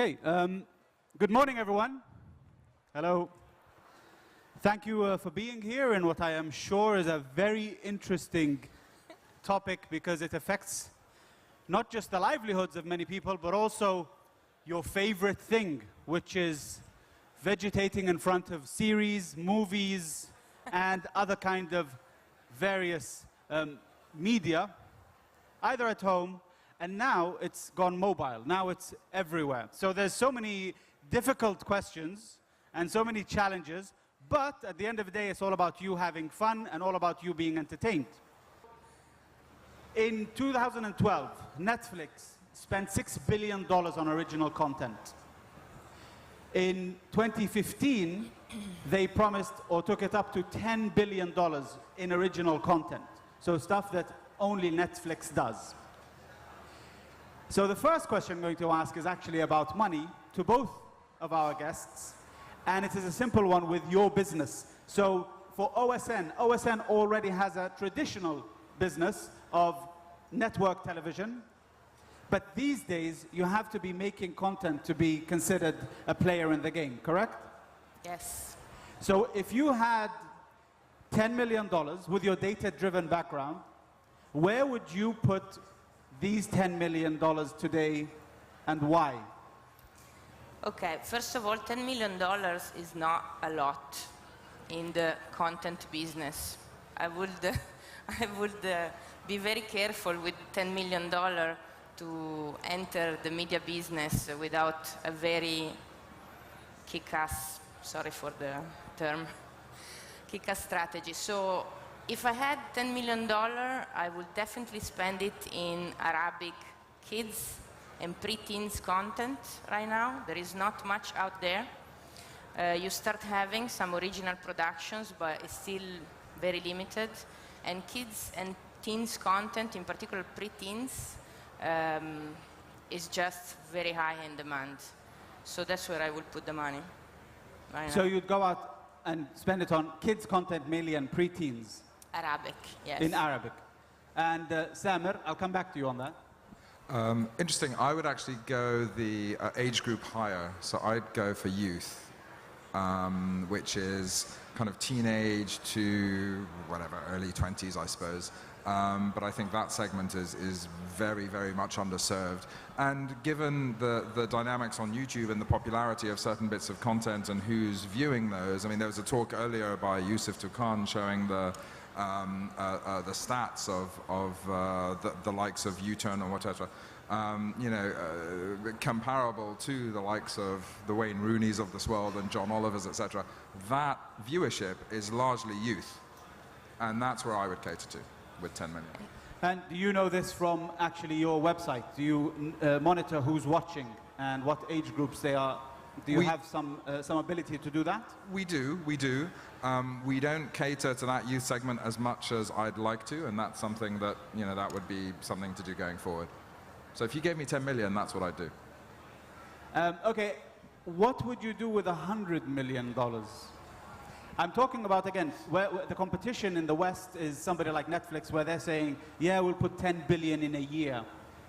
Okay, good morning, everyone. Hello. Thank you for being here in what I am sure is a very interesting topic because it affects not just the livelihoods of many people, but also your favorite thing, which is vegetating in front of series, movies, and other kind of various media, either at home, and now it's gone mobile. Now it's everywhere. So there's so many difficult questions and so many challenges, but at the end of the day, it's all about you having fun and all about you being entertained. In 2012, Netflix spent $6 billion on original content. In 2015, they promised or took it up to $10 billion in original content. So stuff that only Netflix does. So the first question I'm going to ask is actually about money to both of our guests. And it is a simple one with your business. So for OSN already has a traditional business of network television. But these days, you have to be making content to be considered a player in the game, correct? Yes. So if you had $10 million with your data-driven background, where would you put these $10 million today and why? Okay, first of all, $10 million is not a lot in the content business. I would be very careful with $10 million to enter the media business without a very kick-ass, sorry for the term, kick-ass strategy. So if I had $10 million, I would definitely spend it in Arabic kids and preteens content right now. There is not much out there. You start having some original productions, but it's still very limited. And kids and teens content, in particular preteens, is just very high in demand. So that's where I would put the money right now. So you'd go out and spend it on kids content mainly and preteens? Arabic, yes. In Arabic. And Samer, I'll come back to you on that. Interesting. I would actually go the age group higher. So I'd go for youth, which is kind of teenage to whatever, early 20s, I suppose. But I think that segment is very, very much underserved. And given the dynamics on YouTube and the popularity of certain bits of content and who's viewing those, I mean, there was a talk earlier by Yusuf Tukan showing the stats of the likes of U-Turn or whatever, comparable to the likes of the Wayne Rooneys of this world and John Olivers, etc. That viewership is largely youth, and that's where I would cater to with 10 million. And do you know this from actually your website? Do you monitor who's watching and what age groups they are? Do you have some ability to do that? We do. We don't cater to that youth segment as much as I'd like to, and that's something that, that would be something to do going forward. So if you gave me 10 million, that's what I'd do. Okay, what would you do with $100 million? I'm talking about, again, where the competition in the West is somebody like Netflix, where they're saying, yeah, we'll put 10 billion in a year.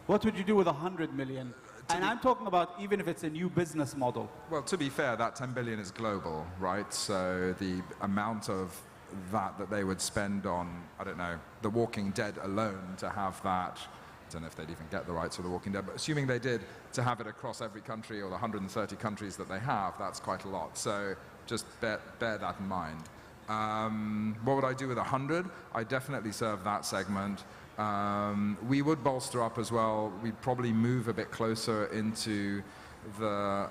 What would you do with 100 million? And I'm talking about even if it's a new business model. Well, to be fair, that 10 billion is global, right? So the amount of that they would spend on, I don't know, The Walking Dead alone to have that, I don't know if they'd even get the rights for The Walking Dead, but assuming they did, to have it across every country or the 130 countries that they have, that's quite a lot. So just bear that in mind. What would I do with 100? I definitely serve that segment. We would bolster up as well. We'd probably move a bit closer into the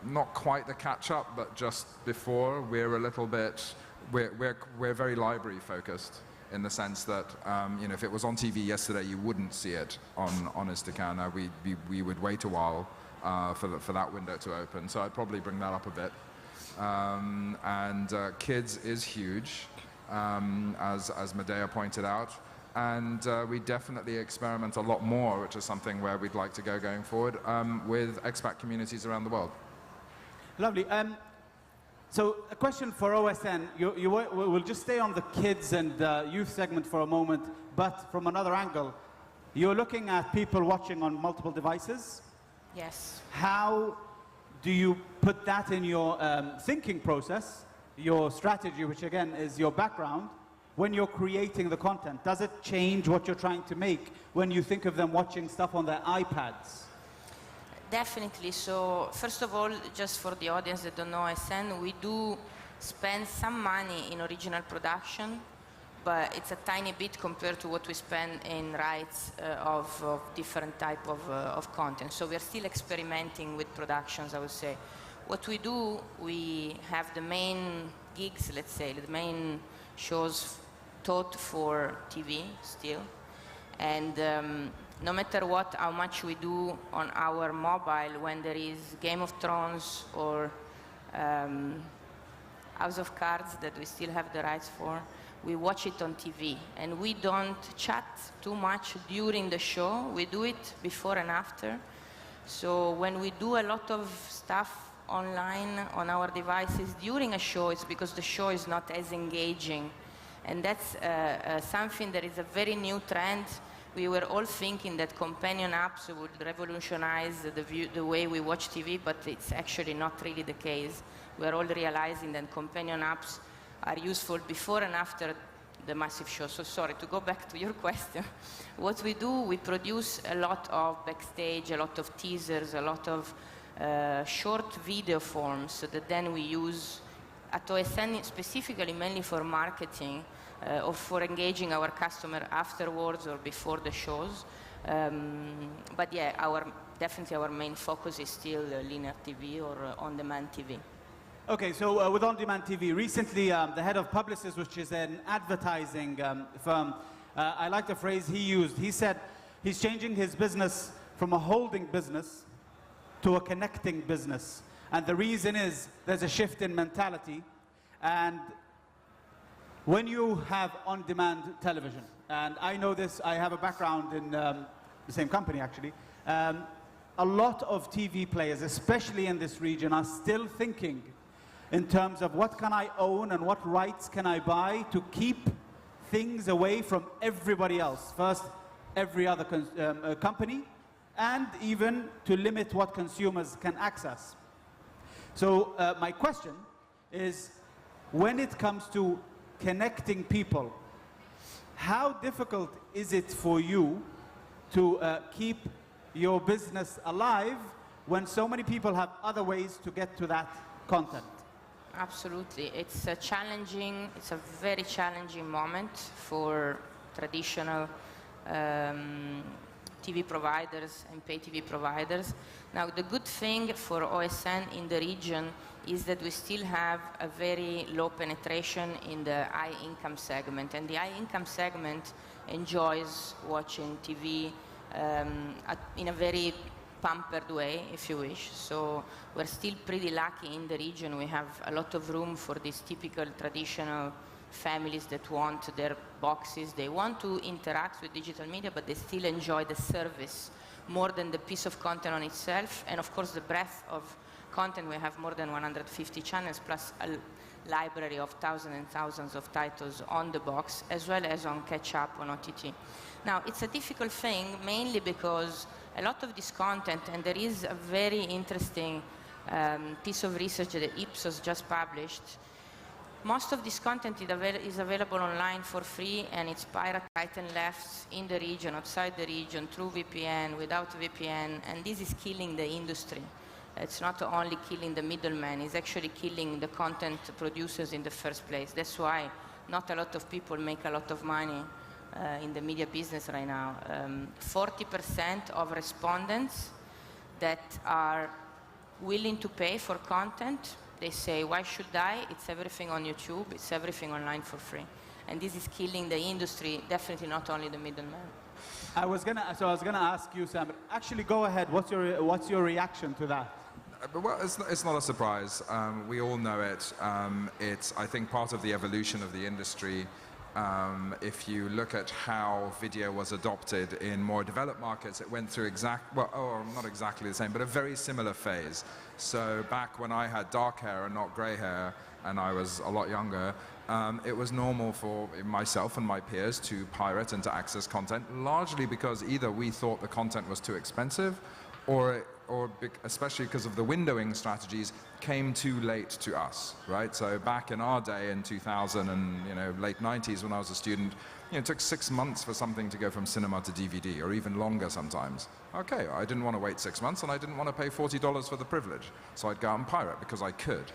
not quite the catch-up, but just before. We're a little bit, we're very library focused in the sense that if it was on TV yesterday, you wouldn't see it on Instacana. We would wait a while for that window to open. So I'd probably bring that up a bit. And kids is huge, as Medea pointed out. And we definitely experiment a lot more, which is something where we'd like to go going forward, with expat communities around the world. Lovely. So a question for OSN. We'll just stay on the kids and youth segment for a moment, but from another angle. You're looking at people watching on multiple devices. Yes. How do you put that in your thinking process, your strategy, which again is your background, when you're creating the content? Does it change what you're trying to make when you think of them watching stuff on their iPads? Definitely. So first of all, just for the audience that don't know OSN, we do spend some money in original production, but it's a tiny bit compared to what we spend in rights of different type of content. So we are still experimenting with productions, I would say. What we do, we have the main gigs, let's say, the main shows taught for TV still. And no matter what, how much we do on our mobile, when there is Game of Thrones or House of Cards that we still have the rights for, we watch it on TV. And we don't chat too much during the show. We do it before and after. So when we do a lot of stuff online on our devices during a show, it's because the show is not as engaging. And that's something that is a very new trend. We were all thinking that companion apps would revolutionize the way we watch TV, but it's actually not really the case. We're all realizing that companion apps are useful before and after the massive show. So sorry, to go back to your question. What we do, we produce a lot of backstage, a lot of teasers, a lot of short video forms so that then we use at OSN specifically mainly for marketing or for engaging our customer afterwards or before the shows. But yeah, definitely our main focus is still linear TV or on-demand TV. Okay, so with on-demand TV, recently the head of Publicis, which is an advertising firm, I like the phrase he used. He said he's changing his business from a holding business to a connecting business. And the reason is there's a shift in mentality. And when you have on-demand television, and I know this, I have a background in the same company actually, a lot of TV players, especially in this region, are still thinking in terms of what can I own and what rights can I buy to keep things away from everybody else. First, every other company, and even to limit what consumers can access. So my question is, when it comes to connecting people, how difficult is it for you to keep your business alive when so many people have other ways to get to that content? Absolutely. It's a very challenging moment for traditional TV providers and pay TV providers. Now, the good thing for OSN in the region is that we still have a very low penetration in the high-income segment. And the high-income segment enjoys watching TV in a very pampered way, if you wish. So we're still pretty lucky in the region. We have a lot of room for these typical traditional families that want their boxes. They want to interact with digital media, but they still enjoy the service more than the piece of content on itself. And of course, the breadth of content. We have more than 150 channels, plus a library of thousands and thousands of titles on the box, as well as on catch-up on OTT. Now, it's a difficult thing, mainly because a lot of this content, and there is a very interesting piece of research that Ipsos just published. Most of this content is available online for free, and it's pirate right and left in the region, outside the region, through VPN, without VPN, and this is killing the industry. It's not only killing the middleman, it's actually killing the content producers in the first place. That's why not a lot of people make a lot of money in the media business right now. 40% of respondents that are willing to pay for content, they say, why should I? It's everything on YouTube, it's everything online for free. And this is killing the industry, definitely not only the middleman. I was gonna ask you, Sam, but actually go ahead. What's your reaction to that? Well, it's not a surprise. We all know it. It's, I think, part of the evolution of the industry. If you look at how video was adopted in more developed markets, it went through not exactly the same, but a very similar phase. So back when I had dark hair and not gray hair, and I was a lot younger, it was normal for myself and my peers to pirate and to access content, largely because either we thought the content was too expensive, or especially because of the windowing strategies, came too late to us, right? So back in our day in 2000 and late 90s when I was a student, it took 6 months for something to go from cinema to DVD, or even longer sometimes. Okay, I didn't want to wait 6 months, and I didn't want to pay $40 for the privilege, so I'd go out and pirate because I could.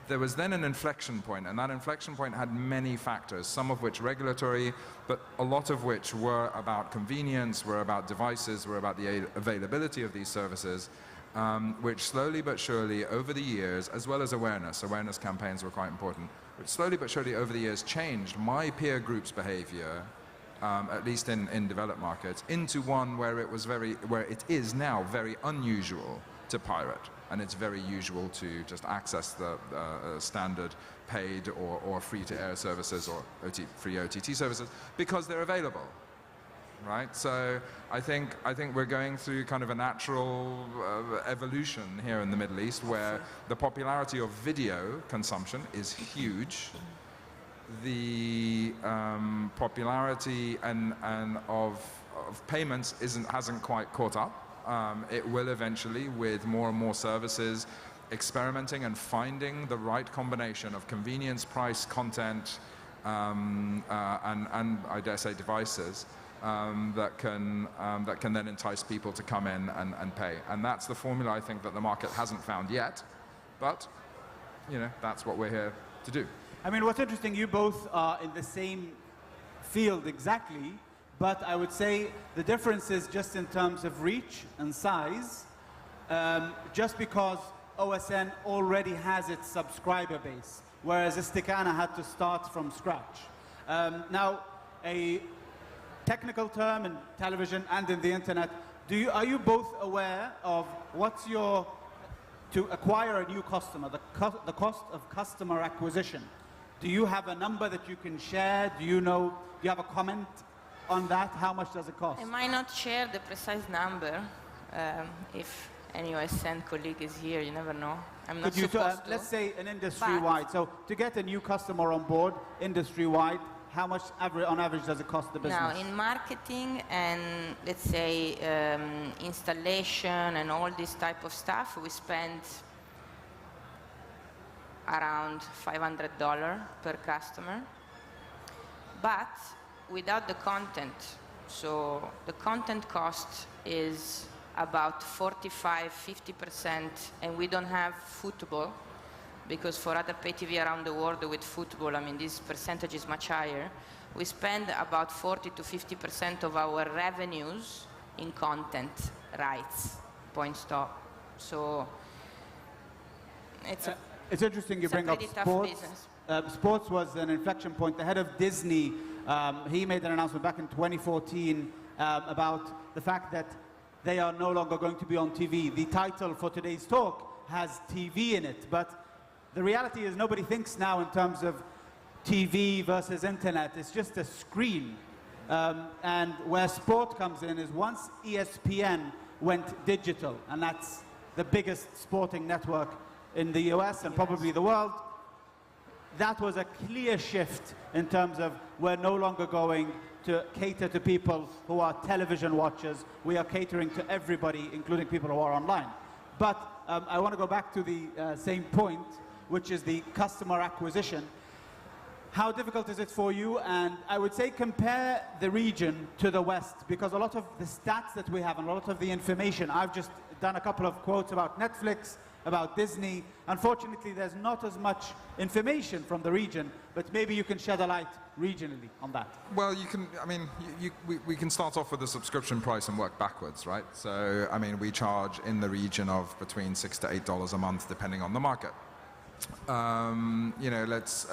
There was then an inflection point, and that inflection point had many factors, some of which regulatory, but a lot of which were about convenience, were about devices, were about the availability of these services, which slowly but surely over the years, as well as awareness campaigns were quite important, which slowly but surely over the years changed my peer group's behavior, at least in developed markets, into one where it is now very unusual to pirate. And it's very usual to just access the standard paid or free-to-air services or free OTT services because they're available, right? So I think we're going through kind of a natural evolution here in the Middle East where the popularity of video consumption is huge. The popularity and of payments hasn't quite caught up. It will eventually, with more and more services, experimenting and finding the right combination of convenience, price, content, and I dare say devices that can then entice people to come in and pay. And that's the formula I think that the market hasn't found yet, but that's what we're here to do. I mean, what's interesting, you both are in the same field exactly, but I would say the difference is just in terms of reach and size, just because OSN already has its subscriber base, whereas Istikana had to start from scratch. Now, a technical term in television and in the internet, are you both aware of what's to acquire a new customer, the cost of customer acquisition? Do you have a number that you can share? Do you have a comment on that? How much does it cost? I might not share the precise number. If any OSN colleague is here, you never know. I'm not supposed to. Let's say an industry-wide. So to get a new customer on board, industry-wide, how much on average does it cost the business? Now, in marketing and, let's say, installation and all this type of stuff, we spend around $500 per customer. But without the content, so the content cost is about 45–50%, and we don't have football, because for other pay TV around the world with football, I mean, this percentage is much higher. We spend about 40–50% of our revenues in content rights, point stop. So it's interesting you bring up sports. Sports was an inflection point. The head of Disney, he made an announcement back in 2014 about the fact that they are no longer going to be on TV. The title for today's talk has TV in it, but the reality is nobody thinks now in terms of TV versus internet. It's just a screen. And where sport comes in is once ESPN went digital, and that's the biggest sporting network in the US and probably the world, that was a clear shift in terms of we're no longer going to cater to people who are television watchers. We are catering to everybody, including people who are online. But I want to go back to the same point, which is the customer acquisition. How difficult is it for you? And I would say compare the region to the West, because a lot of the stats that we have and a lot of the information, I've just done a couple of quotes about Netflix, about Disney. Unfortunately, there's not as much information from the region, but maybe you can shed a light regionally on that. Well, you can, I mean, we can start off with the subscription price and work backwards, right? So, I mean, we charge in the region of between $6 to $8 a month, depending on the market. Let's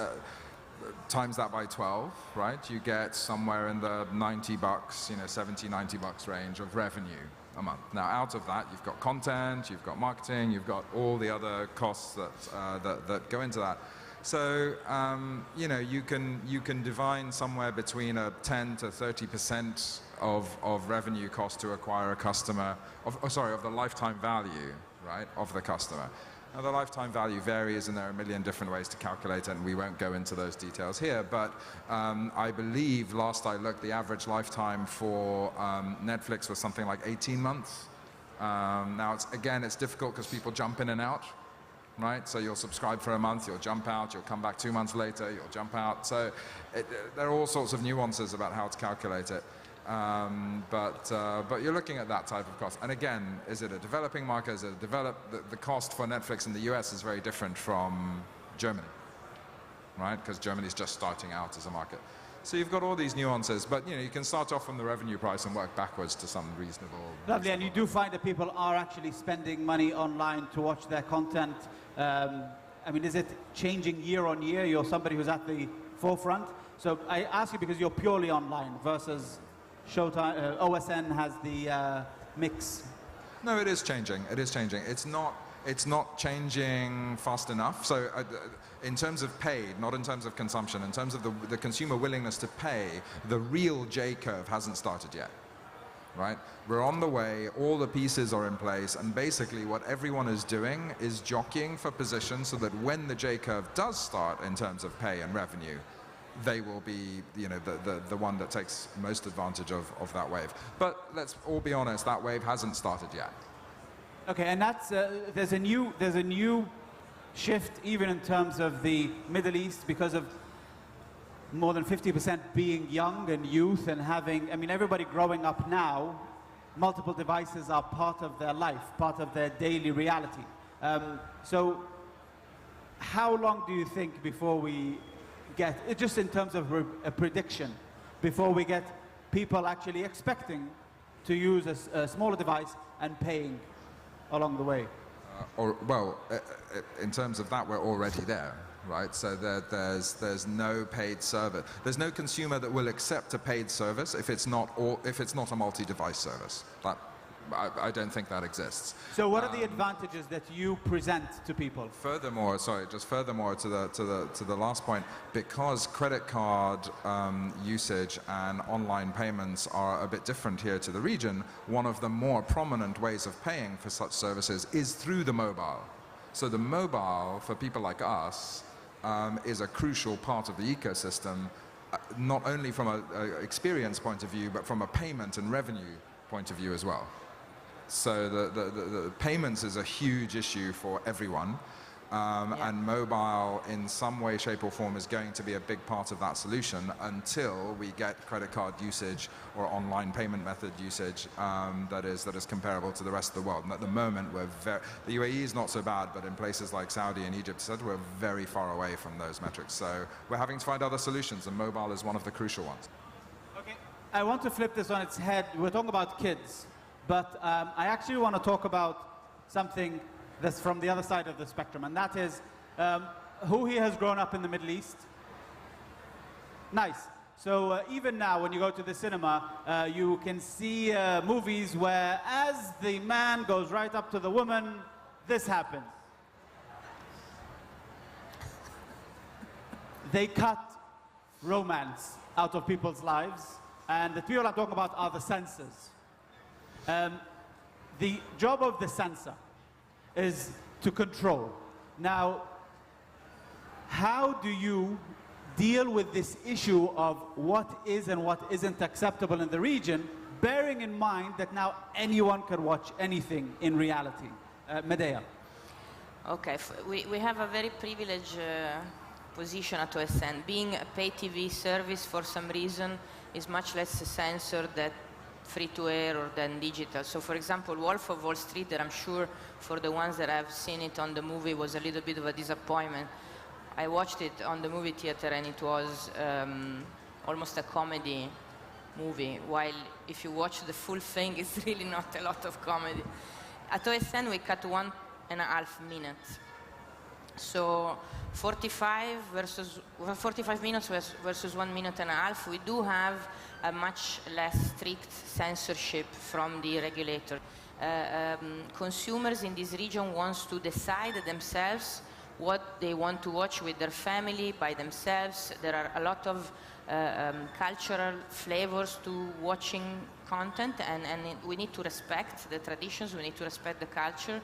times that by 12, right? You get somewhere in the $90, $70, $90 range of revenue a month. Now, out of that, you've got content, you've got marketing, you've got all the other costs that go into that. So, you can divine somewhere between a 10 to 30% of revenue cost to acquire a customer, of the lifetime value, right, of the customer. Now, the lifetime value varies, and there are a million different ways to calculate it, and we won't go into those details here. But I believe, last I looked, the average lifetime for Netflix was something like 18 months, Now, it's difficult because people jump in and out, right? So you'll subscribe for a month, you'll jump out, you'll come back 2 months later, you'll jump out. So there are all sorts of nuances about how to calculate it. But you're looking at that type of cost. And again, is it a developing market? Is it a the cost for Netflix in the US is very different from Germany, right? Because Germany's just starting out as a market. So you've got all these nuances, but you can start off from the revenue price and work backwards to some reasonable. Lovely, and you do find that people are actually spending money online to watch their content. I mean, is it changing year on year? You're somebody who's at the forefront. So I ask you because you're purely online versus Showtime. OSN has the mix. No, it is changing. It is changing. It's not changing fast enough. So in terms of paid, not in terms of consumption, in terms of the consumer willingness to pay, the real J-curve hasn't started yet, right? We're on the way, all the pieces are in place, and basically what everyone is doing is jockeying for position so that when the J-curve does start in terms of pay and revenue, they will be, the one that takes most advantage of that wave. But let's all be honest, that wave hasn't started yet. Okay, and that's there's a new shift even in terms of the Middle East because of more than 50% being young and youth and having, I mean, everybody growing up now, multiple devices are part of their life, part of their daily reality. So how long do you think before we get, just in terms of a prediction, before we get people actually expecting to use a smaller device and paying along the way? In terms of that, we're already there, right? So there's no paid service. There's no consumer that will accept a paid service if it's not a multi-device service. I don't think that exists. So what are the advantages that you present to people? Furthermore, to the last point, because credit card usage and online payments are a bit different here to the region, one of the more prominent ways of paying for such services is through the mobile. So the mobile, for people like us, is a crucial part of the ecosystem, not only from an experience point of view, but from a payment and revenue point of view as well. So the payments is a huge issue for everyone, and mobile in some way, shape or form is going to be a big part of that solution until we get credit card usage or online payment method usage that is comparable to the rest of the world. And at the moment, the UAE is not so bad, but in places like Saudi and Egypt, we're very far away from those metrics. So we're having to find other solutions, and mobile is one of the crucial ones. Okay, I want to flip this on its head. We're talking about kids. But I actually want to talk about something that's from the other side of the spectrum, and that is who here has grown up in the Middle East? Nice. So even now, when you go to the cinema, you can see movies where as the man goes right up to the woman, this happens. They cut romance out of people's lives, and the people I'm talking about are the censors. The job of the censor is to control. Now, how do you deal with this issue of what is and what isn't acceptable in the region, bearing in mind that now anyone can watch anything in reality? Medea. Okay, we have a very privileged position at OSN. Being a pay TV service, for some reason, is much less censored than free-to-air or than digital. So, for example, Wolf of Wall Street, that I'm sure for the ones that have seen it on the movie was a little bit of a disappointment. I watched it on the movie theater and it was almost a comedy movie, while if you watch the full thing, it's really not a lot of comedy. At OSN, we cut 1.5 minutes. So 45 minutes versus 1.5 minutes. We do have a much less strict censorship from the regulator. Consumers in this region want to decide themselves what they want to watch with their family, by themselves. There are a lot of cultural flavors to watching content, and we need to respect the traditions, we need to respect the culture.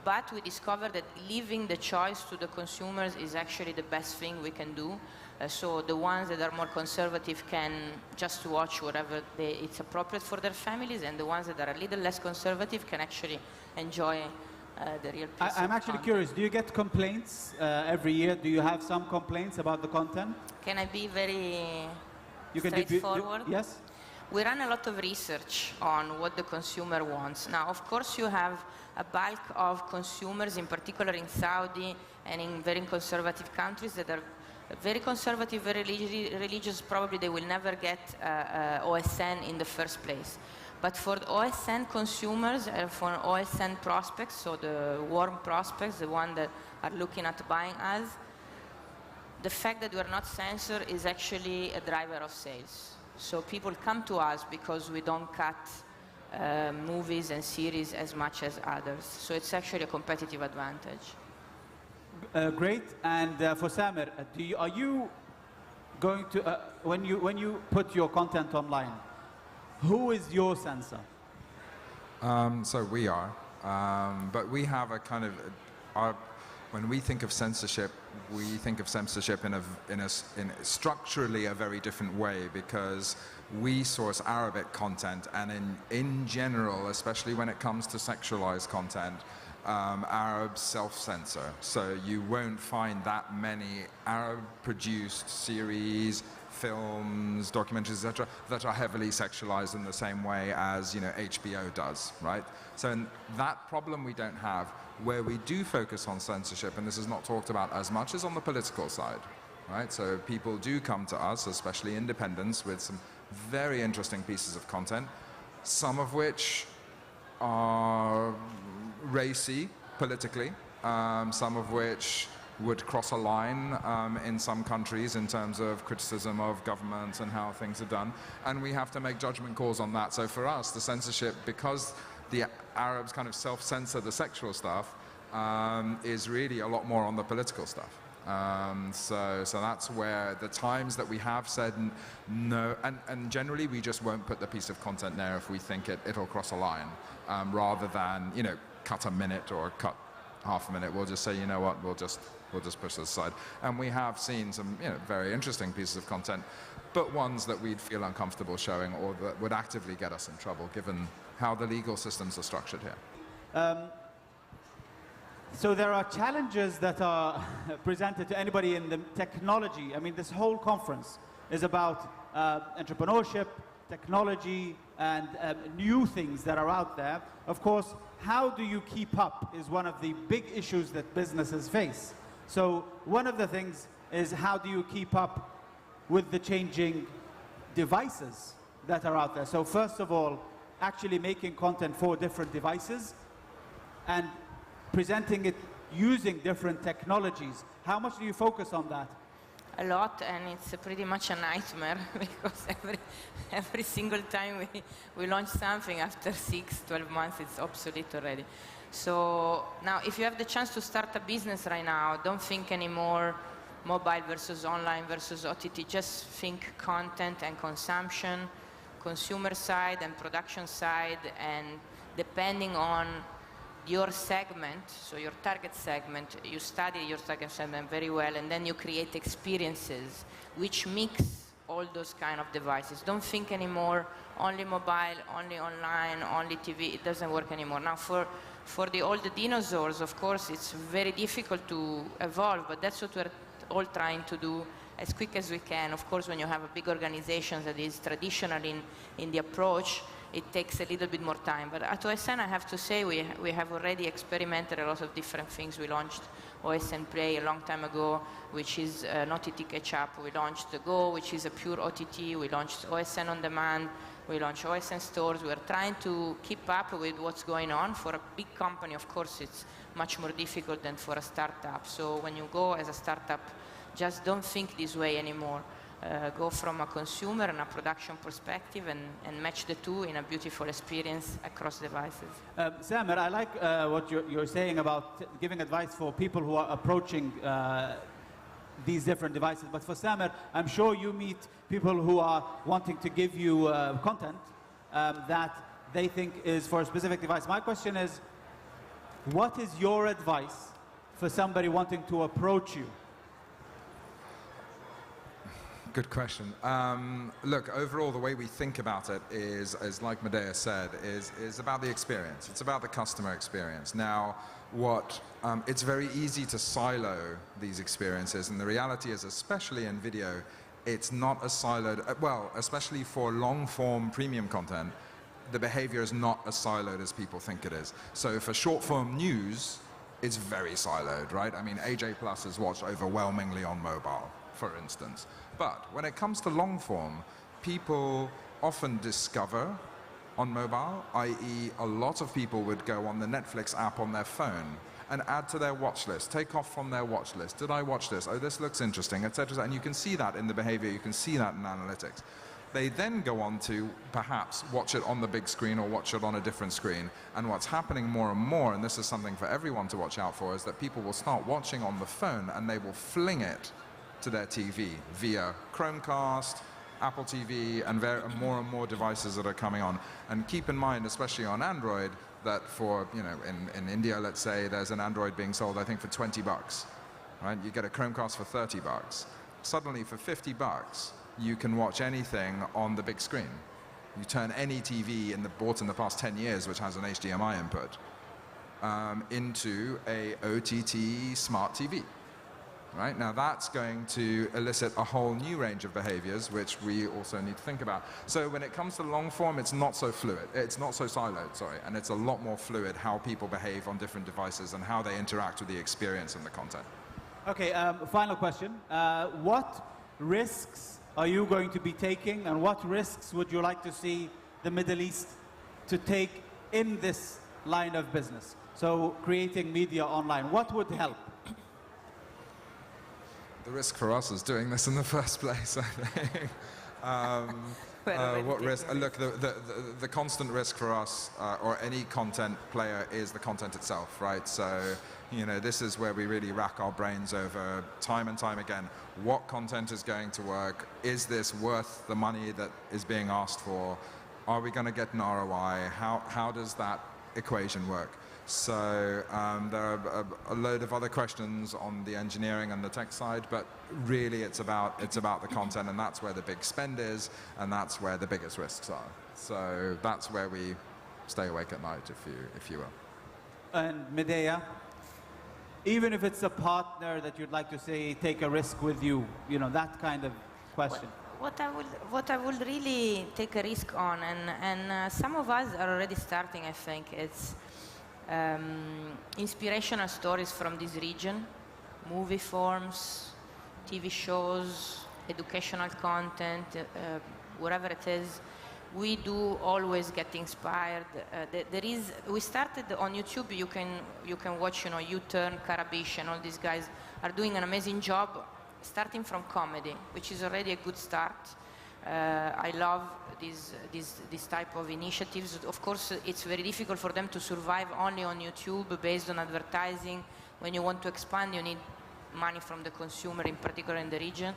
But we discovered that leaving the choice to the consumers is actually the best thing we can do. So the ones that are more conservative can just watch whatever it's appropriate for their families, and the ones that are a little less conservative can actually enjoy the real piece I'm actually content. curious, do you get complaints every year? Do you have some complaints about the content? Can I be very You can straightforward? yes? We run a lot of research on what the consumer wants. Now, of course, you have a bulk of consumers, in particular in Saudi and in very conservative countries that are very conservative, very religious. Probably they will never get OSN in the first place. But for the OSN consumers, for OSN prospects, so the warm prospects, the one that are looking at buying us, the fact that we are not censored is actually a driver of sales. So people come to us because we don't cut movies and series as much as others. So it's actually a competitive advantage. Great. And for Samer, are you going to, when you put your content online, who is your censor? So we are, but we have a kind of, when we think of censorship, we think of censorship in structurally a very different way, because we source Arabic content, and in general, especially when it comes to sexualized content, Arabs self-censor. So you won't find that many Arab-produced series, films, documentaries, etc., that are heavily sexualized in the same way as, you know, HBO does, right? So in that problem we don't have. Where we do focus on censorship, and this is not talked about as much, is on the political side, right? So people do come to us, especially independents, with some very interesting pieces of content, some of which are racy politically, some of which would cross a line in some countries in terms of criticism of governments and how things are done, and we have to make judgment calls on that. So for us, the censorship, because the Arabs kind of self-censor the sexual stuff, is really a lot more on the political stuff. So that's where the times that we have said no, and generally we just won't put the piece of content there if we think it'll cross a line, rather than, you know, cut a minute or cut half a minute. We'll just say, you know what, we'll just push this aside. And we have seen some, you know, very interesting pieces of content, but ones that we'd feel uncomfortable showing, or that would actively get us in trouble, given how the legal systems are structured here. So there are challenges that are presented to anybody in the technology. I mean, this whole conference is about entrepreneurship, technology, and new things that are out there. Of course, how do you keep up is one of the big issues that businesses face. So one of the things is, how do you keep up with the changing devices that are out there? So first of all, actually making content for different devices and presenting it using different technologies. How much do you focus on that? A lot, and it's pretty much a nightmare, because every single time we launch something, after 6-12 months it's obsolete already. So now, if you have the chance to start a business right now, don't think anymore mobile versus online versus OTT. Just think content and consumption, consumer side and production side, and depending on your segment, so your target segment, you study your target segment very well, and then you create experiences which mix all those kind of devices. Don't think anymore only mobile, only online, only TV. It doesn't work anymore. Now, for the old dinosaurs, of course, it's very difficult to evolve, but that's what we're all trying to do as quick as we can. Of course, when you have a big organization that is traditional in the approach, it takes a little bit more time. But at OSN, I have to say, we have already experimented a lot of different things. We launched OSN Play a long time ago, which is an OTT catch-up. We launched the Go, which is a pure OTT. We launched OSN On Demand. We launched OSN Stores. We're trying to keep up with what's going on. For a big company, of course, it's much more difficult than for a startup. So when you go as a startup, just don't think this way anymore. Go from a consumer and a production perspective, and match the two in a beautiful experience across devices. Samer, I like what you're saying about giving advice for people who are approaching these different devices. But for Samer, I'm sure you meet people who are wanting to give you content that they think is for a specific device. My question is, what is your advice for somebody wanting to approach you? Good question. Look, overall, the way we think about it is like Medea said, is about the experience. It's about the customer experience. Now, it's very easy to silo these experiences, and the reality is, especially in video, it's not as siloed. Well, especially for long-form premium content, the behavior is not as siloed as people think it is. So for short-form news, it's very siloed, right? I mean, AJ Plus is watched overwhelmingly on mobile, for instance. But when it comes to long form, people often discover on mobile, i.e. a lot of people would go on the Netflix app on their phone and add to their watch list, take off from their watch list. Did I watch this? Oh, this looks interesting, etc. And you can see that in the behavior, you can see that in analytics. They then go on to perhaps watch it on the big screen or watch it on a different screen. And what's happening more and more, and this is something for everyone to watch out for, is that people will start watching on the phone and they will fling it to their TV via Chromecast, Apple TV, and more devices that are coming on. And keep in mind, especially on Android, that for, in India, let's say, there's an Android being sold, I think, for 20 bucks, right? You get a Chromecast for 30 bucks. Suddenly, for 50 bucks, you can watch anything on the big screen. You turn any TV bought in the past 10 years, which has an HDMI input, into a OTT smart TV. Right? Now that's going to elicit a whole new range of behaviors, which we also need to think about. So when it comes to long form, it's not so fluid. It's not so siloed, sorry. And it's a lot more fluid how people behave on different devices and how they interact with the experience and the content. Okay, final question. What risks are you going to be taking, and what risks would you like to see the Middle East to take in this line of business? So creating media online, what would help? The risk for us is doing this in the first place, I think. What risk? Look, the constant risk for us, or any content player, is the content itself, right? So, this is where we really rack our brains over time and time again. What content is going to work? Is this worth the money that is being asked for? Are we going to get an ROI? How does that equation work? So there are a load of other questions on the engineering and the tech side, but really it's about the content, and that's where the big spend is, and that's where the biggest risks are. So that's where we stay awake at night, if you will. And Medea, even if it's a partner that you'd like to say take a risk with you, that kind of question. What I would really take a risk on, and some of us are already starting, I think, it's inspirational stories from this region, movie forms, TV shows, educational content, whatever it is. We do always get inspired. We started on YouTube. You can watch, U-Turn, Karabish, and all these guys are doing an amazing job, starting from comedy, which is already a good start. I love this type of initiatives. Of course, it's very difficult for them to survive only on YouTube based on advertising. When you want to expand, you need money from the consumer, in particular in the region.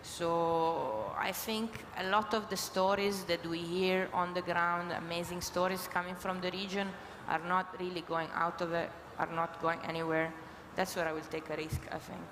So I think a lot of the stories that we hear on the ground, amazing stories coming from the region, are not really going out of it, are not going anywhere. That's where I will take a risk, I think.